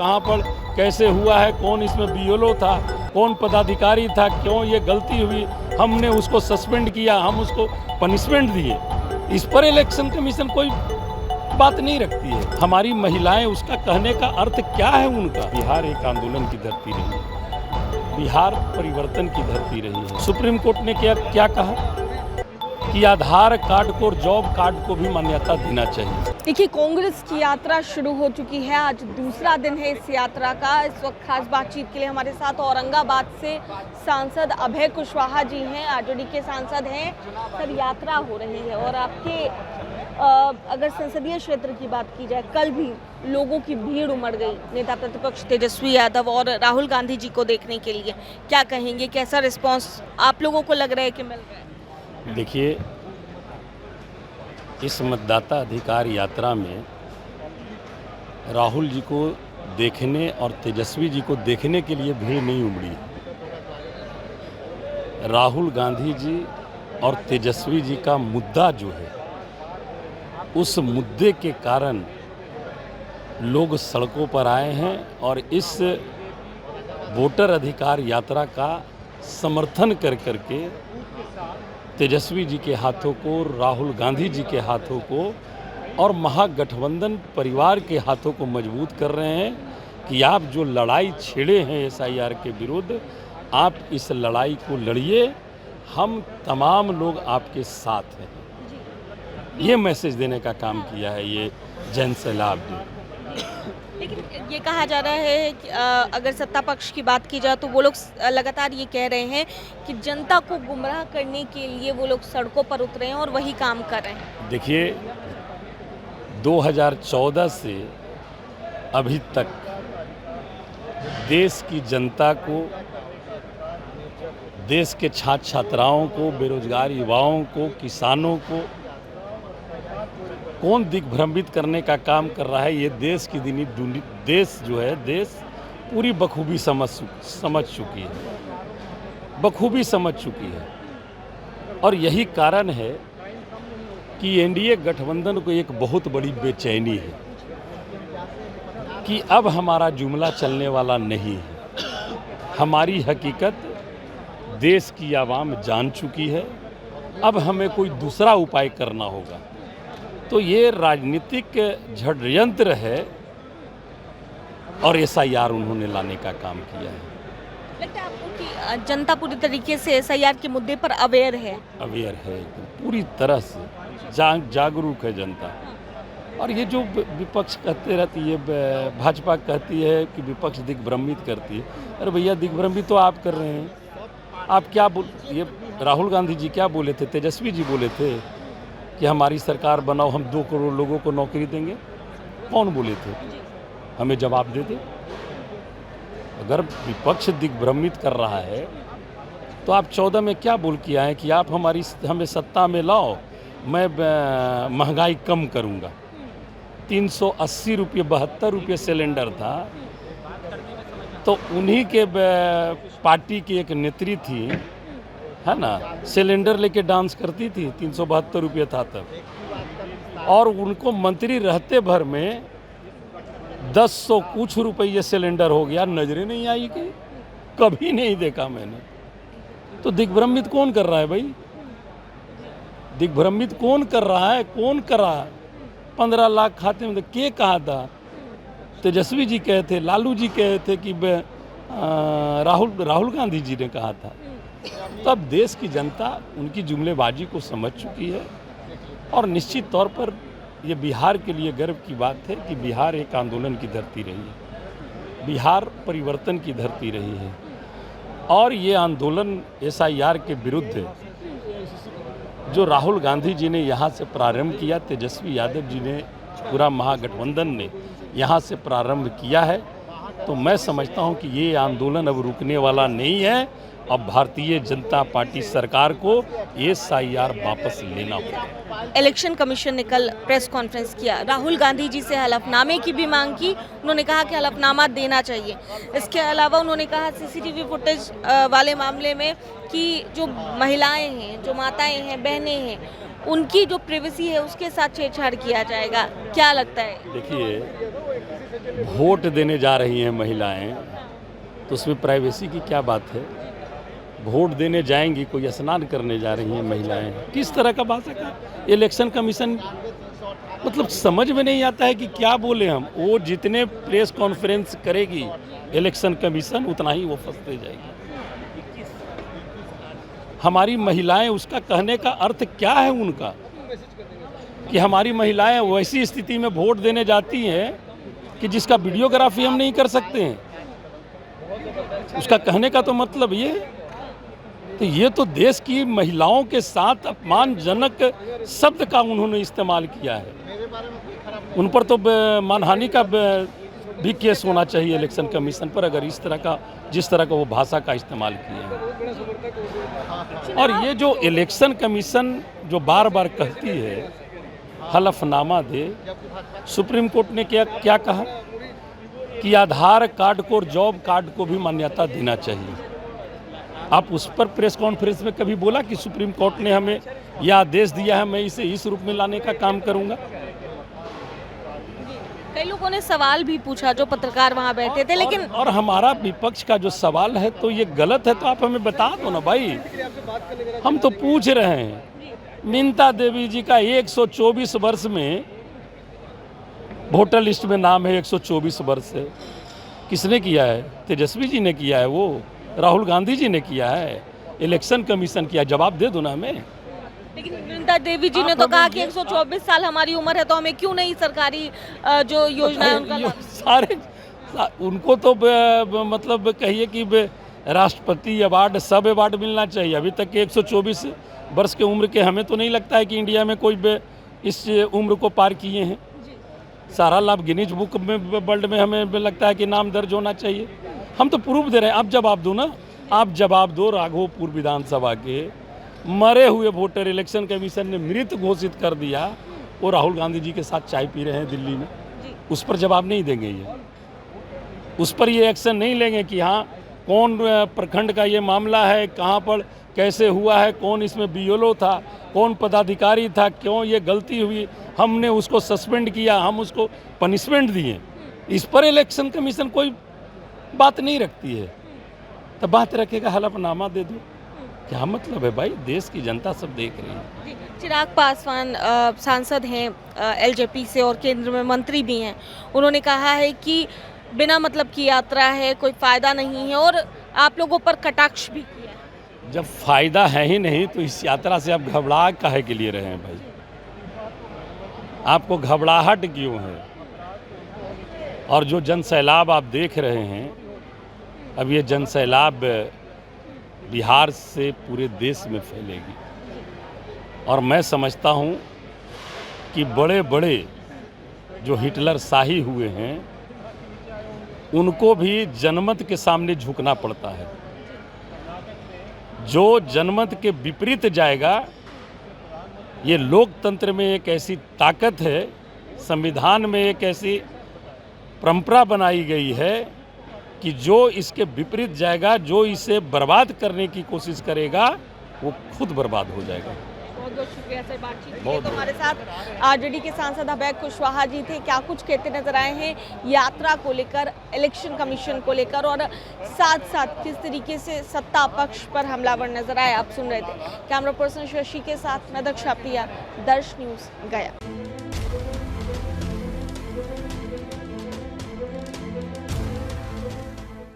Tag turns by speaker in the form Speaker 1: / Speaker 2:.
Speaker 1: कहाँ पर कैसे हुआ है, कौन इसमें बीएलओ था, कौन पदाधिकारी था, क्यों ये गलती हुई, हमने उसको सस्पेंड किया, हम उसको पनिशमेंट दिए। इस पर इलेक्शन कमीशन कोई बात नहीं रखती है। हमारी महिलाएं, उसका कहने का अर्थ क्या है उनका? बिहार एक आंदोलन की धरती रही है, बिहार परिवर्तन की धरती रही है। सुप्रीम कोर्ट ने क्या कहा कि आधार कार्ड को और जॉब कार्ड को भी मान्यता देना चाहिए।
Speaker 2: देखिए, कांग्रेस की यात्रा शुरू हो चुकी है। आज दूसरा दिन है इस यात्रा का। इस वक्त खास बातचीत के लिए हमारे साथ औरंगाबाद से सांसद अभय कुशवाहा जी हैं, आरजेडी के सांसद हैं। सर, यात्रा हो रही है और आपके अगर संसदीय क्षेत्र की बात की जाए, कल भी लोगों की भीड़ उमड़ गई नेता प्रतिपक्ष तेजस्वी यादव और राहुल गांधी जी को देखने के लिए। क्या कहेंगे, कैसा रिस्पॉन्स आप लोगों को लग रहा है कि मिल रहा है?
Speaker 1: देखिए, इस मतदाता अधिकार यात्रा में राहुल जी को देखने और तेजस्वी जी को देखने के लिए भीड़ नहीं उमड़ी। राहुल गांधी जी और तेजस्वी जी का मुद्दा जो है, उस मुद्दे के कारण लोग सड़कों पर आए हैं और इस वोटर अधिकार यात्रा का समर्थन कर करके तेजस्वी जी के हाथों को, राहुल गांधी जी के हाथों को और महागठबंधन परिवार के हाथों को मजबूत कर रहे हैं कि आप जो लड़ाई छेड़े हैं एसआईआर के विरुद्ध, आप इस लड़ाई को लड़िए, हम तमाम लोग आपके साथ हैं। ये मैसेज देने का काम किया है ये जन सैलाब ने।
Speaker 2: लेकिन ये कहा जा रहा है कि अगर सत्ता पक्ष की बात की जाए तो वो लोग लगातार ये कह रहे हैं कि जनता को गुमराह करने के लिए वो लोग सड़कों पर उतरे हैं और वही काम कर रहे हैं।
Speaker 1: देखिए, 2014 से अभी तक देश की जनता को, देश के छात्र छात्राओं को, बेरोजगार युवाओं को, किसानों को कौन दिग्भ्रमित करने का काम कर रहा है, ये देश की देश जो है, देश पूरी बखूबी समझ चुकी है, बखूबी समझ चुकी है। और यही कारण है कि एनडीए गठबंधन को एक बहुत बड़ी बेचैनी है कि अब हमारा जुमला चलने वाला नहीं है। हमारी हकीकत देश की आवाम जान चुकी है, अब हमें कोई दूसरा उपाय करना होगा। तो ये राजनीतिक षड्यंत्र है और एसआईआर उन्होंने लाने का काम किया है।
Speaker 2: लगता है आपको कि जनता पूरी तरीके से एसआईआर के मुद्दे पर अवेयर है?
Speaker 1: अवेयर है, पूरी तरह से जागरूक है जनता। और ये जो विपक्ष कहते रहती है, भाजपा कहती है कि विपक्ष दिग्भ्रमित करती है। अरे भैया, दिग्भ्रमित तो आप कर रहे हैं। आप क्या ये राहुल गांधी जी क्या बोले थे, तेजस्वी जी बोले थे कि हमारी सरकार बनाओ, हम 2 करोड़ लोगों को नौकरी देंगे। कौन बोले थे? हमें जवाब दे दे। अगर विपक्ष दिग्भ्रमित कर रहा है तो आप 14 में क्या बोल के आए कि आप हमें सत्ता में लाओ, मैं महंगाई कम करूंगा। 380 रुपये, 72 रुपये सिलेंडर था। तो उन्हीं के पार्टी की एक नेत्री थी, है ना, सिलेंडर लेके डांस करती थी, 372 रुपये था तब। और उनको मंत्री रहते भर में 10 कुछ रुपये सिलेंडर हो गया। नजरें नहीं आई कि कभी नहीं देखा मैंने। तो दिग्भ्रमित कौन कर रहा है भाई? दिग्भ्रमित कौन कर रहा है? कौन कर रहा है? 15 लाख खाते में के कहा था? तेजस्वी जी कहे थे, लालू जी कहे थे कि राहुल गांधी जी ने कहा था। तो अब देश की जनता उनकी जुमलेबाजी को समझ चुकी है और निश्चित तौर पर ये बिहार के लिए गर्व की बात है कि बिहार एक आंदोलन की धरती रही है, बिहार परिवर्तन की धरती रही है। और ये आंदोलन एसआईआर के विरुद्ध जो राहुल गांधी जी ने यहाँ से प्रारंभ किया, तेजस्वी यादव जी ने, पूरा महागठबंधन ने यहाँ से प्रारंभ किया है, तो मैं समझता हूँ कि ये आंदोलन अब रुकने वाला नहीं है। अब भारतीय जनता पार्टी सरकार को एसआईआर वापस लेना होगा।
Speaker 2: इलेक्शन कमीशन ने कल प्रेस कॉन्फ्रेंस किया, राहुल गांधी जी से हलफनामे की भी मांग की। उन्होंने कहा कि हलफनामा देना चाहिए। इसके अलावा उन्होंने कहा सीसीटीवी फुटेज वाले मामले में कि जो महिलाएं हैं, जो माताएं हैं, बहनें हैं, उनकी जो प्रिवेसी है उसके साथ छेड़छाड़ किया जाएगा, क्या लगता है?
Speaker 1: देखिए, वोट देने जा रही हैं महिलाएं, तो उसमें प्राइवेसी की क्या बात है? वोट देने जाएंगी, कोई स्नान करने जा रही हैं महिलाएं, किस तरह का भाषा का? इलेक्शन कमीशन मतलब समझ में नहीं आता है कि क्या बोले हम। वो जितने प्रेस कॉन्फ्रेंस करेगी इलेक्शन कमीशन, उतना ही वो फंसते जाएगी। हमारी महिलाएं, उसका कहने का अर्थ क्या है उनका, कि हमारी महिलाएं वैसी स्थिति में वोट देने जाती हैं कि जिसका वीडियोग्राफी हम नहीं कर सकते हैं। उसका कहने का तो मतलब ये है। तो ये तो देश की महिलाओं के साथ अपमानजनक शब्द का उन्होंने इस्तेमाल किया है। उन पर तो मानहानि का भी केस होना चाहिए इलेक्शन कमीशन पर, अगर इस तरह का, जिस तरह का वो भाषा का इस्तेमाल किया है। और ये जो इलेक्शन कमीशन जो बार बार कहती है हलफनामा दे, सुप्रीम कोर्ट ने क्या कहा कि आधार कार्ड को और जॉब कार्ड को भी मान्यता देना चाहिए। आप उस पर प्रेस कॉन्फ्रेंस में कभी बोला कि सुप्रीम कोर्ट ने हमें यह आदेश दिया है, मैं इसे इस रूप में लाने का काम करूंगा?
Speaker 2: कई लोगों ने सवाल भी पूछा, जो पत्रकार वहां बैठे थे, लेकिन
Speaker 1: और हमारा विपक्ष का जो सवाल है तो ये गलत है, तो आप हमें बता दो ना भाई। हम तो पूछ रहे हैं, मिंता देवी जी का 124 वर्ष में वोटर लिस्ट में नाम है, 124 वर्ष है। किसने किया है? तेजस्वी जी ने किया है, वो राहुल गांधी जी ने किया है, इलेक्शन कमीशन किया। जवाब दे दो ना हमें।
Speaker 2: लेकिन मिंता देवी जी ने तो कहा कि 124 साल हमारी उम्र है, तो हमें क्यों नहीं सरकारी जो योजना है उनका लाभ?
Speaker 1: सारे उनको तो मतलब कहिए कि राष्ट्रपति अवार्ड, सब अवार्ड मिलना चाहिए। अभी तक के 124 वर्ष के उम्र के हमें तो नहीं लगता है कि इंडिया में कोई इस उम्र को पार किए हैं। सारा लाभ गिनीज बुक में, वर्ल्ड में हमें लगता है कि नाम दर्ज होना चाहिए। हम तो प्रूफ दे रहे हैं। आप जवाब दो ना, आप जवाब दो। राघोपुर विधानसभा के मरे हुए वोटर इलेक्शन कमीशन ने मृत घोषित कर दिया, वो राहुल गांधी जी के साथ चाय पी रहे हैं दिल्ली में। उस पर जवाब नहीं देंगे ये, उस पर ये एक्शन नहीं लेंगे कि हाँ कौन प्रखंड का ये मामला है, कहाँ पर कैसे हुआ है, कौन इसमें बीएलओ था, कौन पदाधिकारी था, क्यों ये गलती हुई, हमने उसको सस्पेंड किया, हम उसको पनिशमेंट दिए। इस पर इलेक्शन कमीशन कोई बात नहीं रखती है। तो बात रखेगा हलफनामा दे दो, क्या मतलब है भाई? देश की जनता सब देख रही है।
Speaker 2: चिराग पासवान सांसद हैं एलजेपी से और केंद्र में मंत्री भी हैं। उन्होंने कहा है कि बिना मतलब की यात्रा है, कोई फायदा नहीं है, और आप लोगों पर कटाक्ष भी किया है।
Speaker 1: जब फायदा है ही नहीं तो इस यात्रा से आप घबरा काहे के लिए रहे हैं भाई? आपको घबराहट क्यों है? और जो जन सैलाब आप देख रहे हैं, अब ये जन सैलाब बिहार से पूरे देश में फैलेगी। और मैं समझता हूँ कि बड़े बड़े जो हिटलर शाही हुए हैं, उनको भी जनमत के सामने झुकना पड़ता है। जो जनमत के विपरीत जाएगा, ये लोकतंत्र में एक ऐसी ताकत है, संविधान में एक ऐसी परंपरा बनाई गई है कि जो इसके विपरीत जाएगा, जो इसे बर्बाद करने की कोशिश करेगा, वो खुद बर्बाद हो जाएगा।
Speaker 2: बहुत बहुत शुक्रिया सर, बातचीत के लिए। तो हमारे साथ आरजेडी के सांसद अभय कुशवाहा जी थे। क्या कुछ कहते नजर आए हैं यात्रा को लेकर, इलेक्शन कमीशन को लेकर, और साथ साथ किस तरीके से सत्ता पक्ष पर हमलावर नजर आए, आप सुन रहे थे। कैमरा पर्सन शशि के साथ मैं दक्षा प्रिया, दर्श न्यूज़ गया।